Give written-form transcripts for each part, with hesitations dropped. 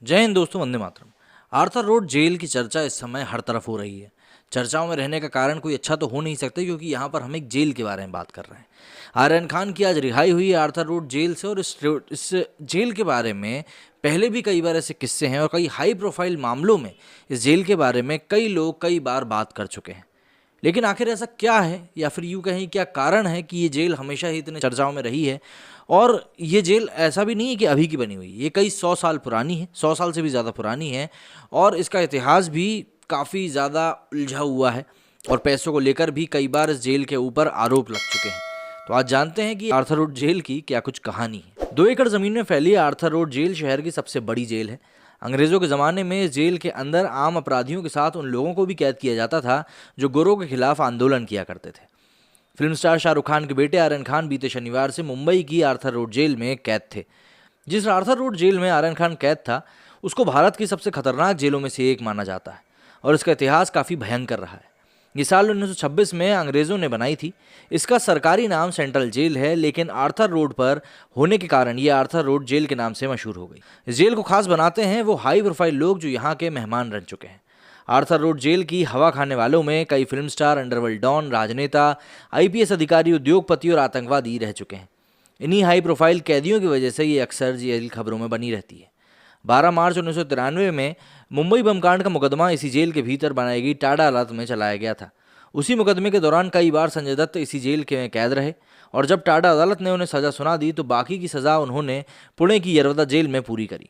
जय हिंद दोस्तों, Vande Mataram. Arthur road jail की चर्चा इस समय हर तरफ हो रही है। चर्चाओं में रहने का कारण कोई अच्छा तो हो नहीं सकता, क्योंकि यहाँ पर हम एक जेल के बारे में बात कर रहे हैं। आर्यन खान की आज रिहाई हुई है आर्थर रोड जेल से, और इस जेल के बारे में पहले भी कई बार ऐसे किस्से हैं और कई हाई प्रोफाइल मामलों में इस जेल के बारे में कई लोग कई बार बात कर चुके हैं। लेकिन आखिर ऐसा क्या है, या फिर यूँ कहें क्या कारण है कि ये जेल हमेशा ही इतने चर्चाओं में रही है। और ये जेल ऐसा भी नहीं है कि अभी की बनी हुई, ये कई 100 साल पुरानी है, 100 साल से भी ज़्यादा पुरानी है। और इसका इतिहास भी काफ़ी ज़्यादा उलझा हुआ है, और पैसों को लेकर भी कई बार इस जेल के ऊपर आरोप लग चुके हैं। तो आज जानते हैं कि आर्थर रोड जेल की क्या कुछ कहानी है। 2 एकड़ ज़मीन में फैली आर्थर रोड जेल शहर की सबसे बड़ी जेल है। अंग्रेज़ों के ज़माने में इस जेल के अंदर आम अपराधियों के साथ उन लोगों को भी कैद किया जाता था जो गोरों के खिलाफ आंदोलन किया करते थे। फिल्म स्टार शाहरुख खान के बेटे आर्यन खान बीते शनिवार से मुंबई की आर्थर रोड जेल में कैद थे। जिस आर्थर रोड जेल में आर्यन खान कैद था, उसको भारत की सबसे खतरनाक जेलों में से एक माना जाता है, और इसका इतिहास काफ़ी भयंकर रहा है। ये साल 1926 में अंग्रेज़ों ने बनाई थी। इसका सरकारी नाम सेंट्रल जेल है, लेकिन आर्थर रोड पर होने के कारण ये आर्थर रोड जेल के नाम से मशहूर हो गई। इस जेल को खास बनाते हैं वो हाई प्रोफाइल लोग जो यहाँ के मेहमान रह चुके हैं। आर्थर रोड जेल की हवा खाने वालों में कई फिल्म स्टार, अंडरवर्ल्ड डॉन, राजनेता, आईपीएस अधिकारी, उद्योगपति और आतंकवादी रह चुके हैं। इन्हीं हाई प्रोफाइल कैदियों की वजह से ये अक्सर जेल खबरों में बनी रहती है। 12 मार्च 1993 में मुंबई बम कांड का मुकदमा इसी जेल के भीतर बनाई गई टाडा अदालत में चलाया गया था। उसी मुकदमे के दौरान कई बार संजय दत्त इसी जेल के में कैद रहे, और जब टाडा अदालत ने उन्हें सज़ा सुना दी तो बाकी की सज़ा उन्होंने पुणे की यरवदा जेल में पूरी करी।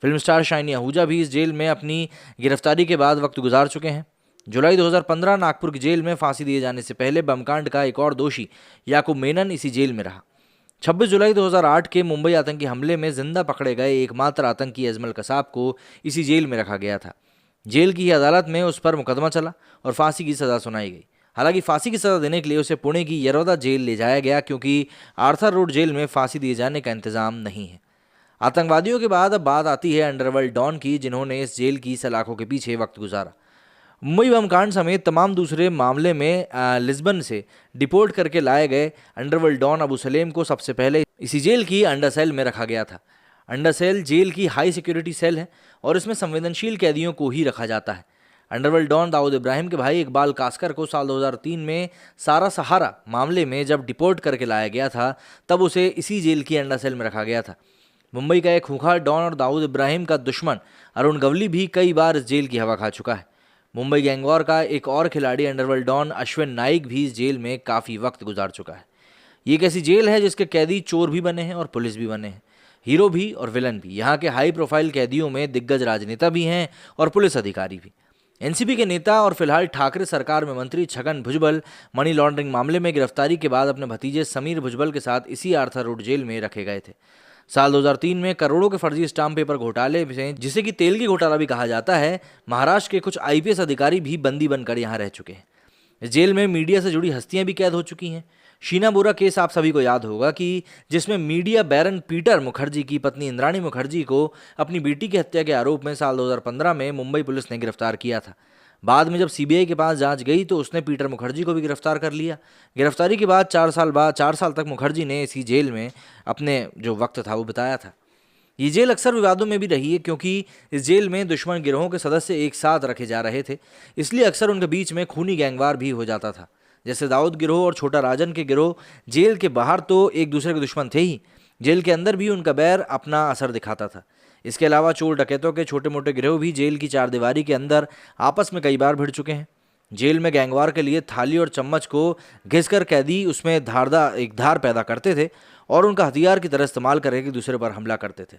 फिल्म स्टार शाइनी आहूजा भी इस जेल में अपनी गिरफ्तारी के बाद वक्त गुजार चुके हैं। जुलाई 2015 नागपुर की जेल में फांसी दिए जाने से पहले बमकांड का एक और दोषी याकूब मेनन इसी जेल में रहा। 26 जुलाई 2008 के मुंबई आतंकी हमले में जिंदा पकड़े गए एकमात्र आतंकी अजमल कसाब को इसी जेल में रखा गया था। जेल की ही अदालत में उस पर मुकदमा चला और फांसी की सज़ा सुनाई गई। हालांकि फांसी की सज़ा देने के लिए उसे पुणे की यरवदा जेल ले जाया गया, क्योंकि आर्थर रोड जेल में फांसी दिए जाने का इंतजाम नहीं है। आतंकवादियों के बाद अब बात आती है अंडरवर्ल्ड डॉन की, जिन्होंने इस जेल की सलाखों के पीछे वक्त गुजारा। मुंबई बम कांड समेत तमाम दूसरे मामले में लिस्बन से डिपोर्ट करके लाए गए अंडरवर्ल्ड डॉन अबू सलेम को सबसे पहले इसी जेल की अंडर सेल में रखा गया था। अंडर सेल जेल की हाई सिक्योरिटी सेल है, और इसमें संवेदनशील कैदियों को ही रखा जाता है। अंडरवर्ल्ड डॉन दाऊद इब्राहिम के भाई इकबाल कास्कर को साल 2003 में सारा सहारा मामले में जब डिपोर्ट करके लाया गया था, तब उसे इसी जेल की अंडर सेल में रखा गया था। मुंबई का एक खूंखार डॉन और दाऊद इब्राहिम का दुश्मन अरुण गवली भी कई बार इस जेल की हवा खा चुका है। मुंबई गैंगवॉर का एक और खिलाड़ी अंडरवर्ल्ड डॉन अश्विन नाइक भी इस जेल में काफ़ी वक्त गुजार चुका है। ये एक ऐसी जेल है जिसके कैदी चोर भी बने हैं और पुलिस भी बने हैं, हीरो भी और विलन भी। यहाँ के हाई प्रोफाइल कैदियों में दिग्गज राजनेता भी हैं और पुलिस अधिकारी भी। एनसीपी के नेता और फिलहाल ठाकरे सरकार में मंत्री छगन भुजबल मनी लॉन्ड्रिंग मामले में गिरफ्तारी के बाद अपने भतीजे समीर भुजबल के साथ इसी आर्थर रोड जेल में रखे गए थे। साल 2003 में करोड़ों के फर्जी स्टाम्प पेपर घोटाले में, जिसे कि तेल की घोटाला भी कहा जाता है, महाराष्ट्र के कुछ आईपीएस अधिकारी भी बंदी बनकर यहाँ रह चुके हैं। इस जेल में मीडिया से जुड़ी हस्तियां भी कैद हो चुकी हैं। शीना बोरा केस आप सभी को याद होगा, कि जिसमें मीडिया बैरन पीटर मुखर्जी की पत्नी इंद्राणी मुखर्जी को अपनी बेटी की हत्या के आरोप में साल 2015 में मुंबई पुलिस ने गिरफ्तार किया था। बाद में जब सीबीआई के पास जांच गई तो उसने पीटर मुखर्जी को भी गिरफ्तार कर लिया। गिरफ्तारी के बाद 4 साल तक मुखर्जी ने इसी जेल में अपने जो वक्त था वो बिताया था। ये जेल अक्सर विवादों में भी रही है, क्योंकि इस जेल में दुश्मन गिरोहों के सदस्य एक साथ रखे जा रहे थे, इसलिए अक्सर उनके बीच में खूनी गैंगवार भी हो जाता था। जैसे दाऊद गिरोह और छोटा राजन के गिरोह जेल के बाहर तो एक दूसरे के दुश्मन थे ही, जेल के अंदर भी उनका बैर अपना असर दिखाता था। इसके अलावा चोर डकैतों के छोटे मोटे गिरोह भी जेल की चारदीवारी के अंदर आपस में कई बार भिड़ चुके हैं। जेल में गैंगवार के लिए थाली और चम्मच को घिसकर कैदी उसमें एक धार पैदा करते थे और उनका हथियार की तरह इस्तेमाल करके एक दूसरे पर हमला करते थे।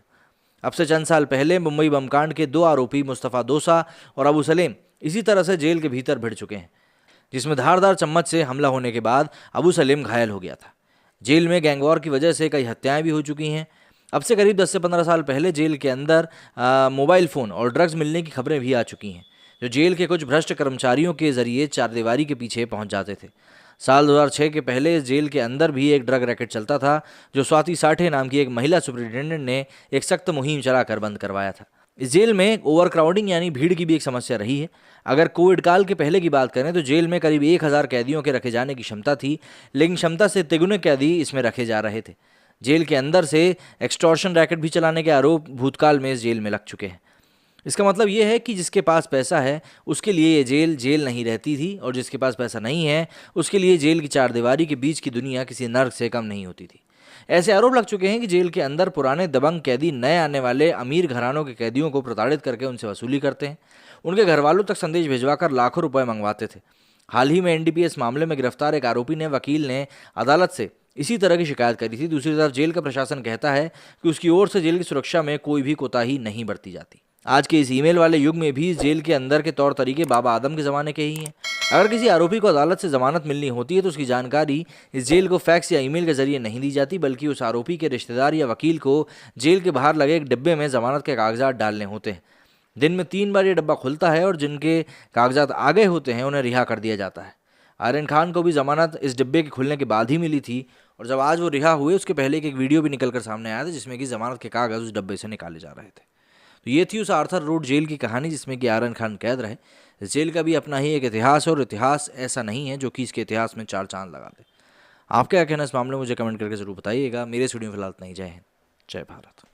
अब से चंद साल पहले मुंबई बमकांड के 2 आरोपी मुस्तफ़ा दोसा और अबू सलेम इसी तरह से जेल के भीतर भिड़ चुके हैं, जिसमें धारदार चम्मच से हमला होने के बाद अबू सलेम घायल हो गया था। जेल में गैंगवॉर की वजह से कई हत्याएं भी हो चुकी हैं। अब से करीब 10 से 15 साल पहले जेल के अंदर मोबाइल फ़ोन और ड्रग्स मिलने की खबरें भी आ चुकी हैं, जो जेल के कुछ भ्रष्ट कर्मचारियों के जरिए चारदीवारी के पीछे पहुंच जाते थे। साल 2006 के पहले इस जेल के अंदर भी एक ड्रग रैकेट चलता था, जो स्वाति साठे नाम की एक महिला सुपरिटेंडेंट ने एक सख्त मुहिम चलाकर बंद करवाया था। इस जेल में ओवर क्राउडिंग यानी भीड़ की भी एक समस्या रही है। अगर कोविड काल के पहले की बात करें तो जेल में करीब 1000 कैदियों के रखे जाने की क्षमता थी, लेकिन क्षमता से तिगुने कैदी इसमें रखे जा रहे थे। जेल के अंदर से एक्सटॉर्शन रैकेट भी चलाने के आरोप भूतकाल में इस जेल में लग चुके हैं। इसका मतलब ये है कि जिसके पास पैसा है उसके लिए ये जेल जेल नहीं रहती थी, और जिसके पास पैसा नहीं है उसके लिए जेल की चारदीवारी के बीच की दुनिया किसी नर्क से कम नहीं होती थी। ऐसे आरोप लग चुके हैं कि जेल के अंदर पुराने दबंग कैदी नए आने वाले अमीर घरानों के कैदियों को प्रताड़ित करके उनसे वसूली करते हैं, उनके घर वालों तक संदेश भिजवाकर लाखों रुपए मंगवाते थे। हाल ही में एनडीपीएस मामले में गिरफ्तार एक आरोपी ने वकील ने अदालत से इसी तरह की शिकायत करी थी। दूसरी तरफ जेल का प्रशासन कहता है कि उसकी ओर से जेल की सुरक्षा में कोई भी कोताही नहीं बरती जाती। आज के इस ईमेल वाले युग में भी जेल के अंदर के तौर तरीके बाबा आदम के ज़माने के ही हैं। अगर किसी आरोपी को अदालत से जमानत मिलनी होती है तो उसकी जानकारी इस जेल को फैक्स या ईमेल के जरिए नहीं दी जाती, बल्कि उस आरोपी के रिश्तेदार या वकील को जेल के बाहर लगे एक डिब्बे में जमानत के कागजात डालने होते हैं। दिन में 3 बार ये डब्बा खुलता है और जिनके कागजात आ गए होते हैं उन्हें रिहा कर दिया जाता है। आर्यन खान को भी जमानत इस डिब्बे के खुलने के बाद ही मिली थी, और जब आज वो रिहा हुए उसके पहले एक वीडियो भी निकल कर सामने आया था जिसमें कि जमानत के कागज उस डब्बे से निकाले जा रहे थे। तो ये थी उस आर्थर रोड जेल की कहानी जिसमें कि आर्यन खान कैद रहे। इस जेल का भी अपना ही एक इतिहास है, और इतिहास ऐसा नहीं है जो कि इसके इतिहास में 4 चांद लगा दे। आप क्या कहना इस मामले में मुझे कमेंट करके जरूर बताइएगा। मेरे स्टूडियो में फिलहाल इतना ही। जय हिंद, जय भारत।